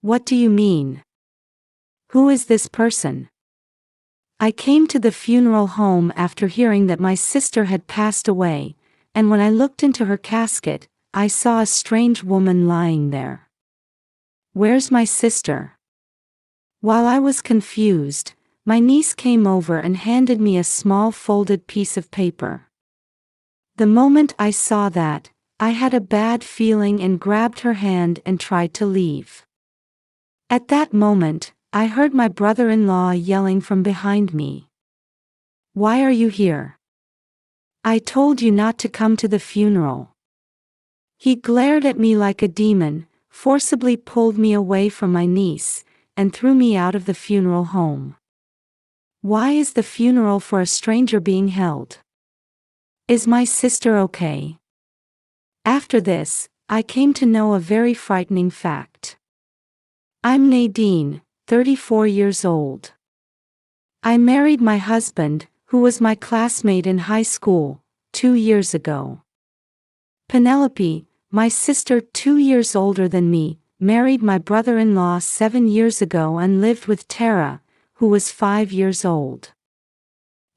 What do you mean? Who is this person? I came to the funeral home after hearing that my sister had passed away, and when I looked into her casket, I saw a strange woman lying there. Where's my sister? While I was confused, my niece came over and handed me a small folded piece of paper. The moment I saw that, I had a bad feeling and grabbed her hand and tried to leave. At that moment, I heard my brother-in-law yelling from behind me. Why are you here? I told you not to come to the funeral. He glared at me like a demon, forcibly pulled me away from my niece, and threw me out of the funeral home. Why is the funeral for a stranger being held? Is my sister okay? After this, I came to know a very frightening fact. I'm Nadine, 34 years old. I married my husband, who was my classmate in high school, 2 years ago. Penelope, my sister 2 years older than me, married my brother-in-law 7 years ago and lived with Tara, who was 5 years old.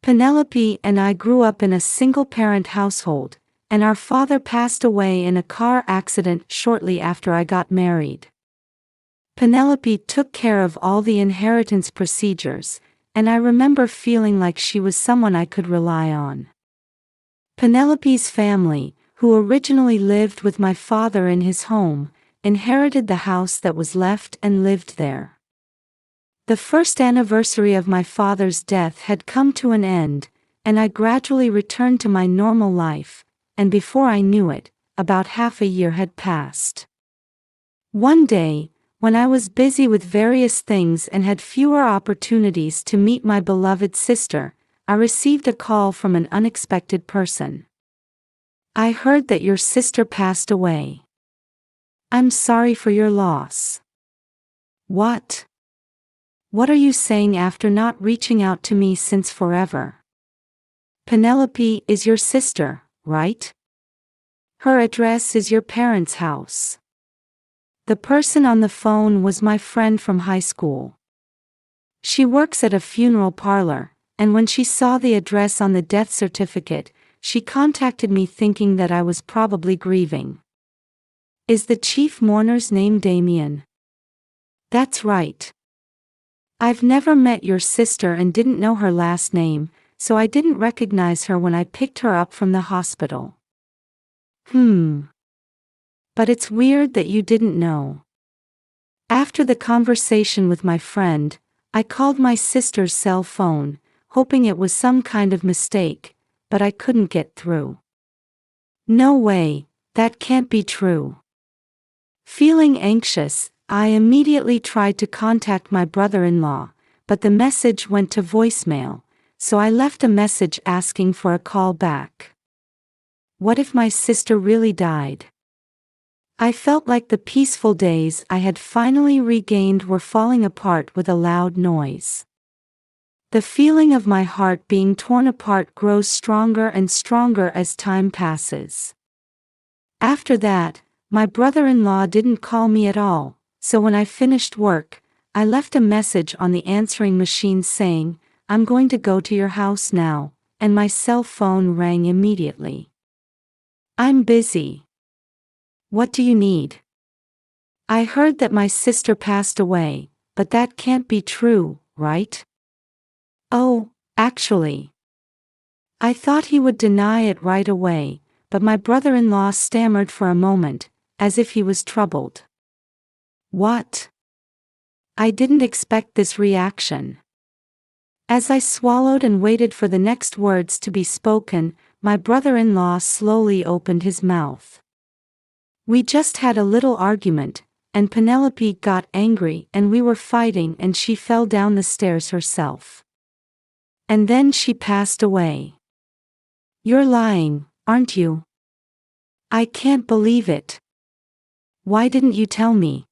Penelope and I grew up in a single-parent household, and our father passed away in a car accident shortly after I got married. Penelope took care of all the inheritance procedures, and I remember feeling like she was someone I could rely on. Penelope's family, who originally lived with my father in his home, inherited the house that was left and lived there. The first anniversary of my father's death had come to an end, and I gradually returned to my normal life, and before I knew it, about half a year had passed. One day, when I was busy with various things and had fewer opportunities to meet my beloved sister, I received a call from an unexpected person. I heard that your sister passed away. I'm sorry for your loss. What? What are you saying after not reaching out to me since forever? Penelope is your sister, right? Her address is your parents' house. The person on the phone was my friend from high school. She works at a funeral parlor, and when she saw the address on the death certificate, she contacted me thinking that I was probably grieving. Is the chief mourner's name Damien? That's right. I've never met your sister and didn't know her last name, so I didn't recognize her when I picked her up from the hospital. But it's weird that you didn't know. After the conversation with my friend, I called my sister's cell phone, hoping it was some kind of mistake, but I couldn't get through. No way, that can't be true. Feeling anxious, I immediately tried to contact my brother-in-law, but the message went to voicemail, so I left a message asking for a call back. What if my sister really died? I felt like the peaceful days I had finally regained were falling apart with a loud noise. The feeling of my heart being torn apart grows stronger and stronger as time passes. After that, my brother-in-law didn't call me at all, so when I finished work, I left a message on the answering machine saying, "I'm going to go to your house now," and my cell phone rang immediately. I'm busy. What do you need? I heard that my sister passed away, but that can't be true, right? Oh, actually. I thought he would deny it right away, but my brother-in-law stammered for a moment, as if he was troubled. What? I didn't expect this reaction. As I swallowed and waited for the next words to be spoken, my brother-in-law slowly opened his mouth. We just had a little argument, and Penelope got angry and we were fighting and she fell down the stairs herself. And then she passed away. You're lying, aren't you? I can't believe it. Why didn't you tell me?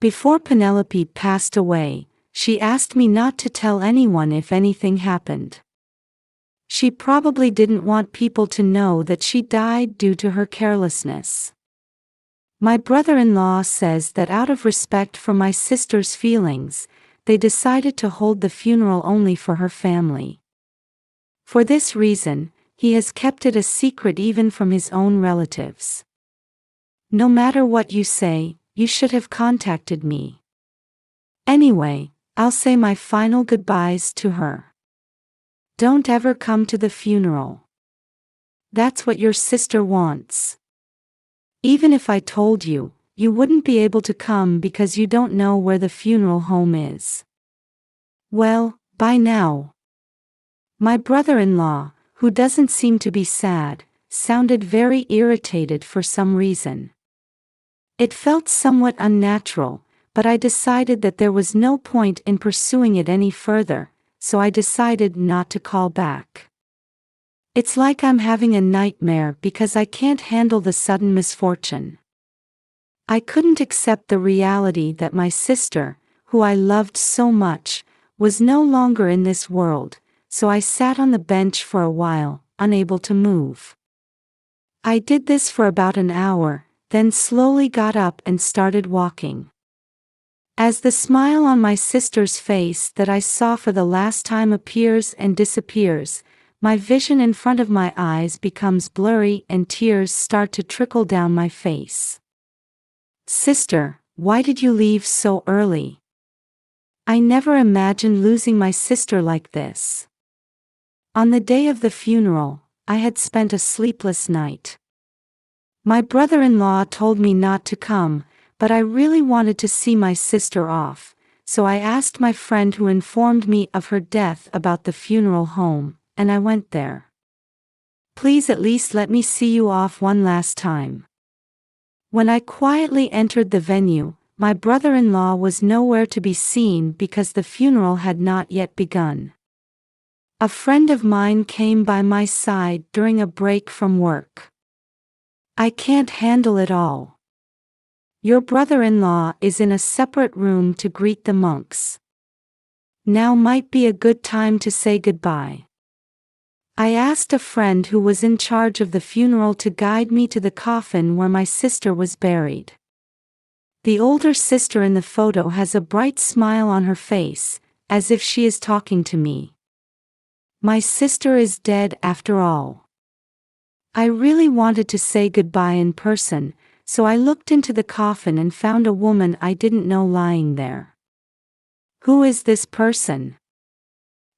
Before Penelope passed away, she asked me not to tell anyone if anything happened. She probably didn't want people to know that she died due to her carelessness. My brother-in-law says that out of respect for my sister's feelings, they decided to hold the funeral only for her family. For this reason, he has kept it a secret even from his own relatives. No matter what you say, you should have contacted me. Anyway, I'll say my final goodbyes to her. Don't ever come to the funeral. That's what your sister wants. Even if I told you, you wouldn't be able to come because you don't know where the funeral home is. Well, bye now. My brother-in-law, who doesn't seem to be sad, sounded very irritated for some reason. It felt somewhat unnatural, but I decided that there was no point in pursuing it any further, so I decided not to call back. It's like I'm having a nightmare because I can't handle the sudden misfortune. I couldn't accept the reality that my sister, who I loved so much, was no longer in this world, so I sat on the bench for a while, unable to move. I did this for about an hour, then slowly got up and started walking. As the smile on my sister's face that I saw for the last time appears and disappears, my vision in front of my eyes becomes blurry and tears start to trickle down my face. Sister, why did you leave so early? I never imagined losing my sister like this. On the day of the funeral, I had spent a sleepless night. My brother-in-law told me not to come, but I really wanted to see my sister off, so I asked my friend who informed me of her death about the funeral home, and I went there. Please at least let me see you off one last time. When I quietly entered the venue, my brother-in-law was nowhere to be seen because the funeral had not yet begun. A friend of mine came by my side during a break from work. I can't handle it all. Your brother-in-law is in a separate room to greet the monks. Now might be a good time to say goodbye. I asked a friend who was in charge of the funeral to guide me to the coffin where my sister was buried. The older sister in the photo has a bright smile on her face, as if she is talking to me. My sister is dead after all. I really wanted to say goodbye in person, so I looked into the coffin and found a woman I didn't know lying there. Who is this person?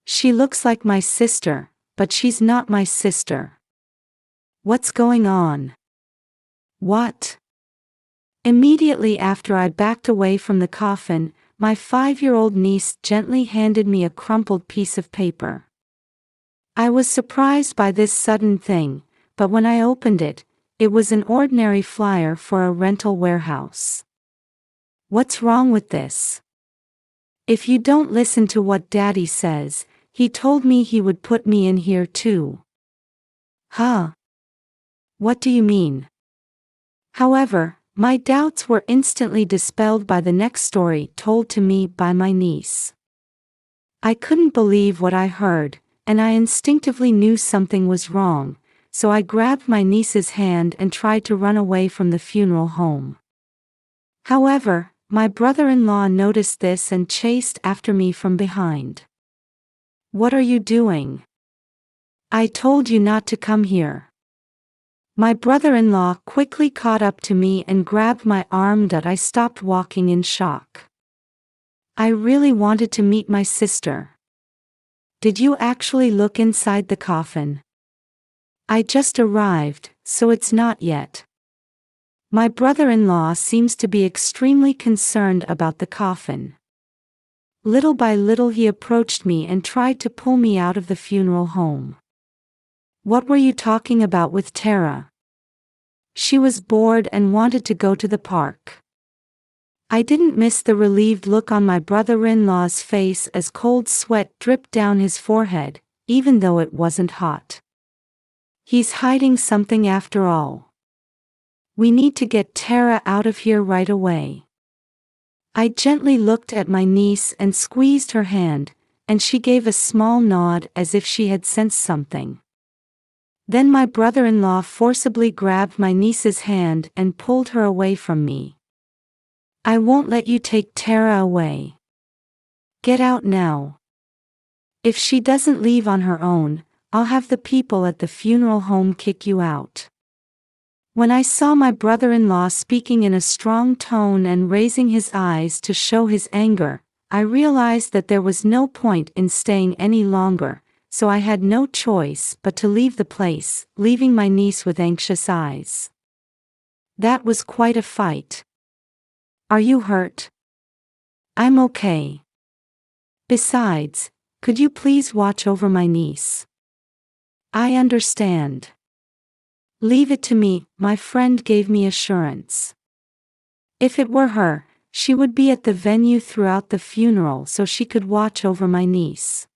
She looks like my sister, but she's not my sister. What's going on? What? Immediately after I backed away from the coffin, my 5-year-old niece gently handed me a crumpled piece of paper. I was surprised by this sudden thing, but when I opened it, it was an ordinary flyer for a rental warehouse. What's wrong with this? If you don't listen to what Daddy says, he told me he would put me in here too. Huh? What do you mean? However, my doubts were instantly dispelled by the next story told to me by my niece. I couldn't believe what I heard, and I instinctively knew something was wrong, so I grabbed my niece's hand and tried to run away from the funeral home. However, my brother-in-law noticed this and chased after me from behind. What are you doing? I told you not to come here. My brother-in-law quickly caught up to me and grabbed my arm that I stopped walking in shock. I really wanted to meet my sister. Did you actually look inside the coffin? I just arrived, so it's not yet. My brother-in-law seems to be extremely concerned about the coffin. Little by little he approached me and tried to pull me out of the funeral home. What were you talking about with Tara? She was bored and wanted to go to the park. I didn't miss the relieved look on my brother-in-law's face as cold sweat dripped down his forehead, even though it wasn't hot. He's hiding something after all. We need to get Tara out of here right away. I gently looked at my niece and squeezed her hand, and she gave a small nod as if she had sensed something. Then my brother-in-law forcibly grabbed my niece's hand and pulled her away from me. "I won't let you take Tara away. Get out now. If she doesn't leave on her own, I'll have the people at the funeral home kick you out." When I saw my brother-in-law speaking in a strong tone and raising his eyes to show his anger, I realized that there was no point in staying any longer, so I had no choice but to leave the place, leaving my niece with anxious eyes. That was quite a fight. "Are you hurt?" "I'm okay. Besides, could you please watch over my niece?" "I understand. Leave it to me," my friend gave me assurance. If it were her, she would be at the venue throughout the funeral so she could watch over my niece.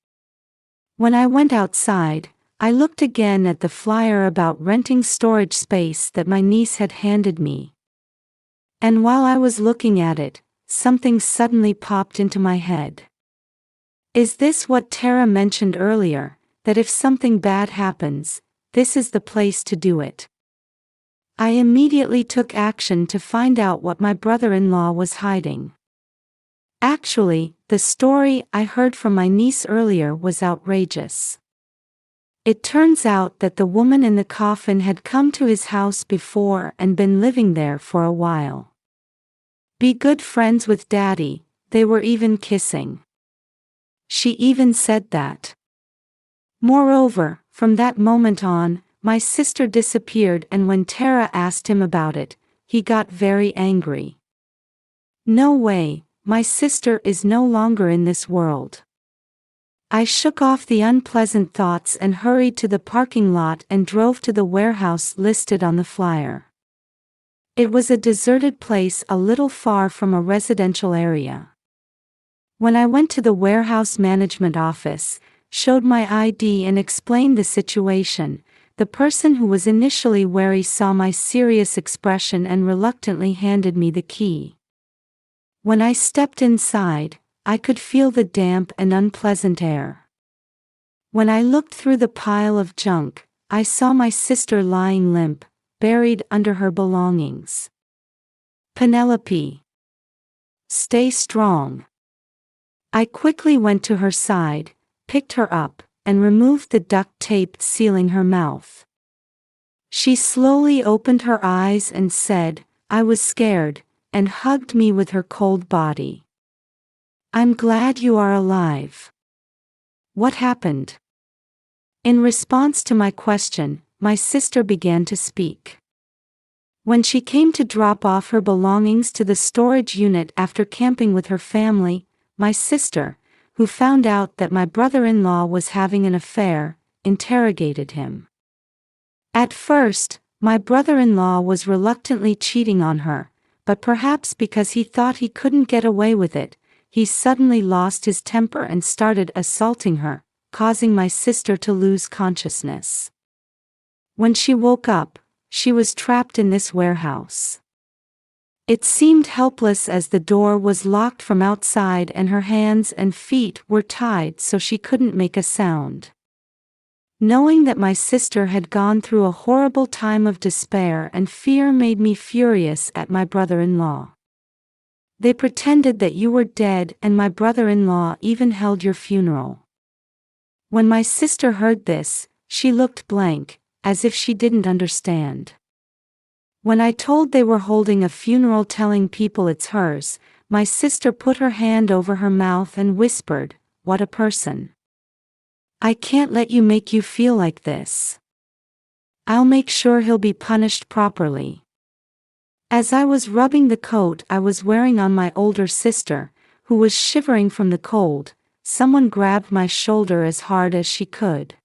When I went outside, I looked again at the flyer about renting storage space that my niece had handed me. And while I was looking at it, something suddenly popped into my head. Is this what Tara mentioned earlier, that if something bad happens, this is the place to do it? I immediately took action to find out what my brother-in-law was hiding. Actually, the story I heard from my niece earlier was outrageous. It turns out that the woman in the coffin had come to his house before and been living there for a while. Be good friends with Daddy, they were even kissing. She even said that. Moreover, from that moment on, my sister disappeared, and when Tara asked him about it, he got very angry. No way, my sister is no longer in this world. I shook off the unpleasant thoughts and hurried to the parking lot and drove to the warehouse listed on the flyer. It was a deserted place a little far from a residential area. When I went to the warehouse management office, showed my ID and explained the situation, the person who was initially wary saw my serious expression and reluctantly handed me the key. When I stepped inside, I could feel the damp and unpleasant air. When I looked through the pile of junk, I saw my sister lying limp, buried under her belongings. "Penelope, stay strong." I quickly went to her side, picked her up, and removed the duct tape sealing her mouth. She slowly opened her eyes and said, "I was scared," and hugged me with her cold body. "I'm glad you are alive. What happened?" In response to my question, my sister began to speak. When she came to drop off her belongings to the storage unit after camping with her family, my sister, who found out that my brother-in-law was having an affair, interrogated him. At first, my brother-in-law was reluctantly cheating on her, but perhaps because he thought he couldn't get away with it, he suddenly lost his temper and started assaulting her, causing my sister to lose consciousness. When she woke up, she was trapped in this warehouse. It seemed helpless as the door was locked from outside and her hands and feet were tied so she couldn't make a sound. Knowing that my sister had gone through a horrible time of despair and fear made me furious at my brother-in-law. They pretended that you were dead, and my brother-in-law even held your funeral. When my sister heard this, she looked blank, as if she didn't understand. When I told they were holding a funeral telling people it's hers, my sister put her hand over her mouth and whispered, "What a person. I can't let you make you feel like this. I'll make sure he'll be punished properly." As I was rubbing the coat I was wearing on my older sister, who was shivering from the cold, someone grabbed my shoulder as hard as she could.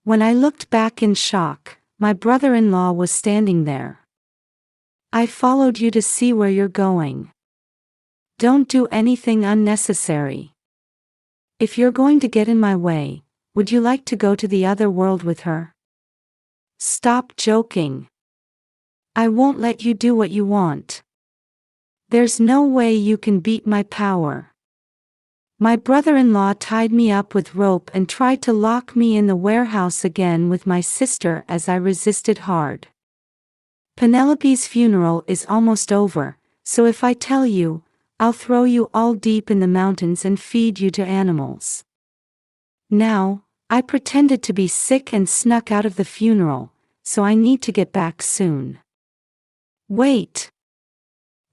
When I looked back in shock, my brother-in-law was standing there. "I followed you to see where you're going. Don't do anything unnecessary. If you're going to get in my way, would you like to go to the other world with her? Stop joking. I won't let you do what you want. There's no way you can beat my power." My brother-in-law tied me up with rope and tried to lock me in the warehouse again with my sister as I resisted hard. Penelope's funeral is almost over, so if I tell you, I'll throw you all deep in the mountains and feed you to animals. Now, I pretended to be sick and snuck out of the funeral, so I need to get back soon. Wait.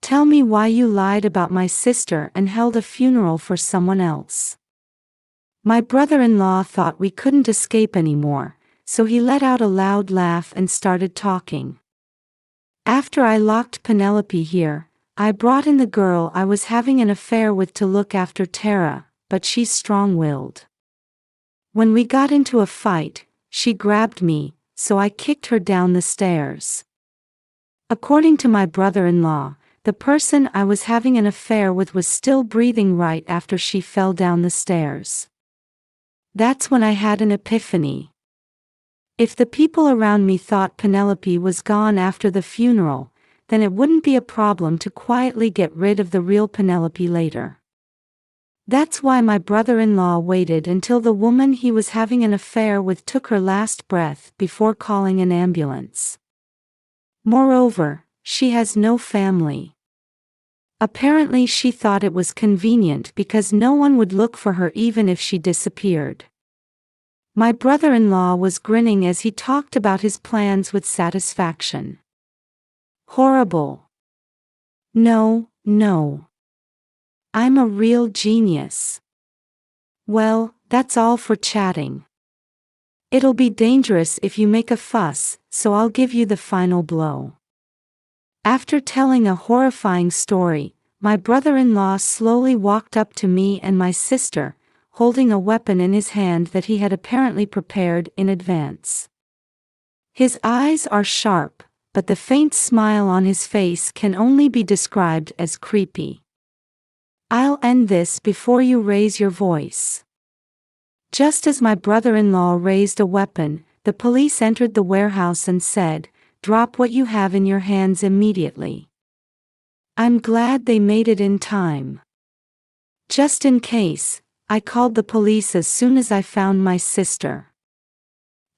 Tell me why you lied about my sister and held a funeral for someone else. My brother-in-law thought we couldn't escape anymore, so he let out a loud laugh and started talking. After I locked Penelope here, I brought in the girl I was having an affair with to look after Tara, but she's strong-willed. When we got into a fight, she grabbed me, so I kicked her down the stairs. According to my brother-in-law, the person I was having an affair with was still breathing right after she fell down the stairs. That's when I had an epiphany. If the people around me thought Penelope was gone after the funeral, then it wouldn't be a problem to quietly get rid of the real Penelope later. That's why my brother-in-law waited until the woman he was having an affair with took her last breath before calling an ambulance. Moreover, she has no family. Apparently she thought it was convenient because no one would look for her even if she disappeared. My brother-in-law was grinning as he talked about his plans with satisfaction. Horrible. No. I'm a real genius. Well, that's all for chatting. It'll be dangerous if you make a fuss, so I'll give you the final blow. After telling a horrifying story, my brother-in-law slowly walked up to me and my sister, holding a weapon in his hand that he had apparently prepared in advance. His eyes are sharp, but the faint smile on his face can only be described as creepy. I'll end this before you raise your voice. Just as my brother-in-law raised a weapon, the police entered the warehouse and said, "Drop what you have in your hands immediately." I'm glad they made it in time. Just in case, I called the police as soon as I found my sister.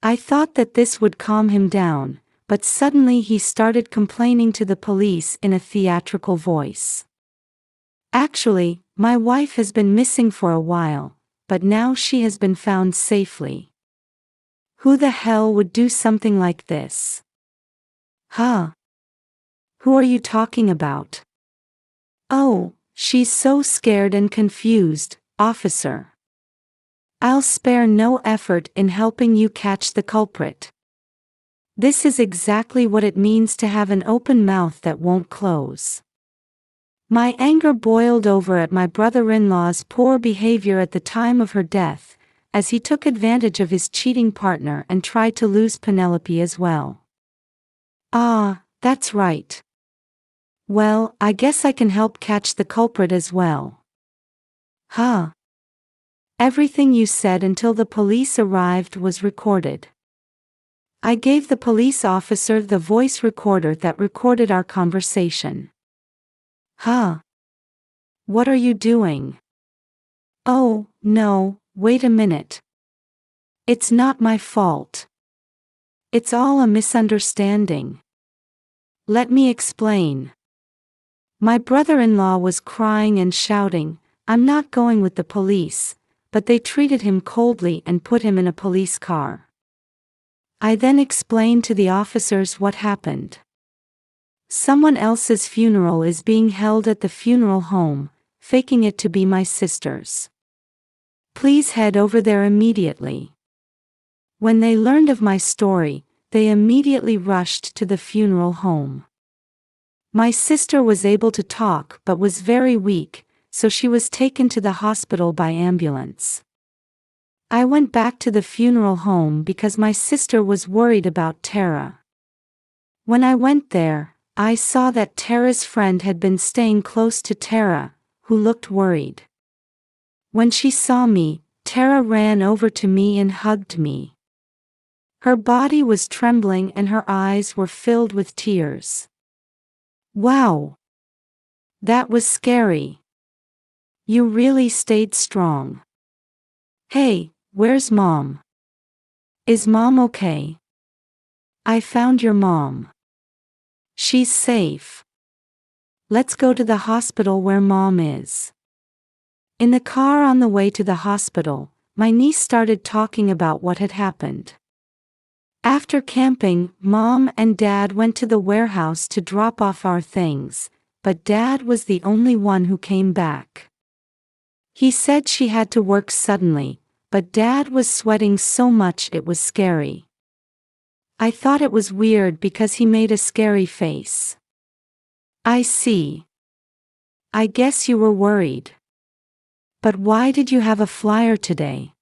I thought that this would calm him down, but suddenly he started complaining to the police in a theatrical voice. Actually, my wife has been missing for a while, but now she has been found safely. Who the hell would do something like this? Huh? Who are you talking about? Oh, she's so scared and confused, officer. I'll spare no effort in helping you catch the culprit. This is exactly what it means to have an open mouth that won't close. My anger boiled over at my brother-in-law's poor behavior at the time of her death, as he took advantage of his cheating partner and tried to lose Penelope as well. Ah, that's right. Well, I guess I can help catch the culprit as well. Huh? Everything you said until the police arrived was recorded. I gave the police officer the voice recorder that recorded our conversation. Huh? What are you doing? Oh, no, wait a minute. It's not my fault. It's all a misunderstanding. Let me explain. My brother-in-law was crying and shouting, "I'm not going with the police," but they treated him coldly and put him in a police car. I then explained to the officers what happened. Someone else's funeral is being held at the funeral home, faking it to be my sister's. Please head over there immediately. When they learned of my story, they immediately rushed to the funeral home. My sister was able to talk but was very weak, so she was taken to the hospital by ambulance. I went back to the funeral home because my sister was worried about Tara. When I went there, I saw that Tara's friend had been staying close to Tara, who looked worried. When she saw me, Tara ran over to me and hugged me. Her body was trembling and her eyes were filled with tears. Wow! That was scary. You really stayed strong. Hey, where's Mom? Is Mom okay? I found your mom. She's safe. Let's go to the hospital where Mom is. In the car on the way to the hospital, my niece started talking about what had happened. After camping, Mom and Dad went to the warehouse to drop off our things, but Dad was the only one who came back. He said she had to work suddenly, but Dad was sweating so much it was scary. I thought it was weird because he made a scary face. I see. I guess you were worried. But why did you have a flyer today?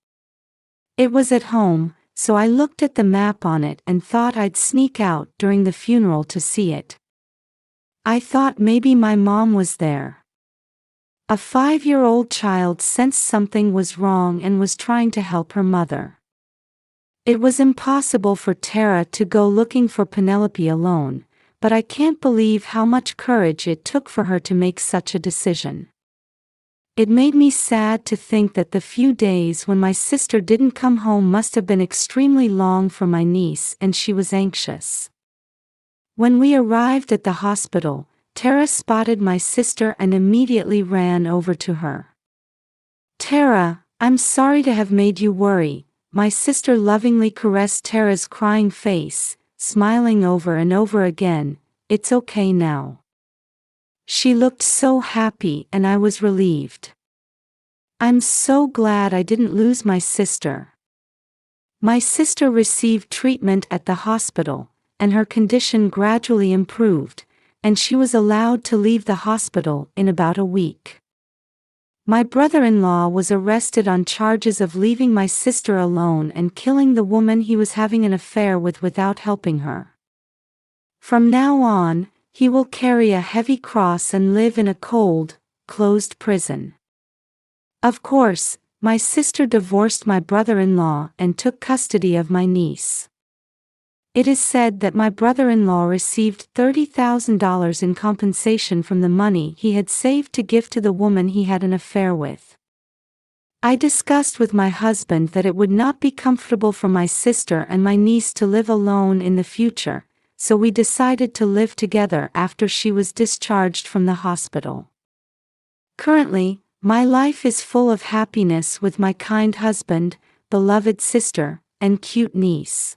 It was at home, so I looked at the map on it and thought I'd sneak out during the funeral to see it. I thought maybe my mom was there. A 5-year-old child sensed something was wrong and was trying to help her mother. It was impossible for Tara to go looking for Penelope alone, but I can't believe how much courage it took for her to make such a decision. It made me sad to think that the few days when my sister didn't come home must have been extremely long for my niece, and she was anxious. When we arrived at the hospital, Tara spotted my sister and immediately ran over to her. Tara, I'm sorry to have made you worry. My sister lovingly caressed Tara's crying face, smiling over and over again. It's okay now. She looked so happy and I was relieved. I'm so glad I didn't lose my sister. My sister received treatment at the hospital, and her condition gradually improved, and she was allowed to leave the hospital in about a week. My brother-in-law was arrested on charges of leaving my sister alone and killing the woman he was having an affair with without helping her. From now on, he will carry a heavy cross and live in a cold, closed prison. Of course, my sister divorced my brother-in-law and took custody of my niece. It is said that my brother-in-law received $30,000 in compensation from the money he had saved to give to the woman he had an affair with. I discussed with my husband that it would not be comfortable for my sister and my niece to live alone in the future, so we decided to live together after she was discharged from the hospital. Currently, my life is full of happiness with my kind husband, beloved sister, and cute niece.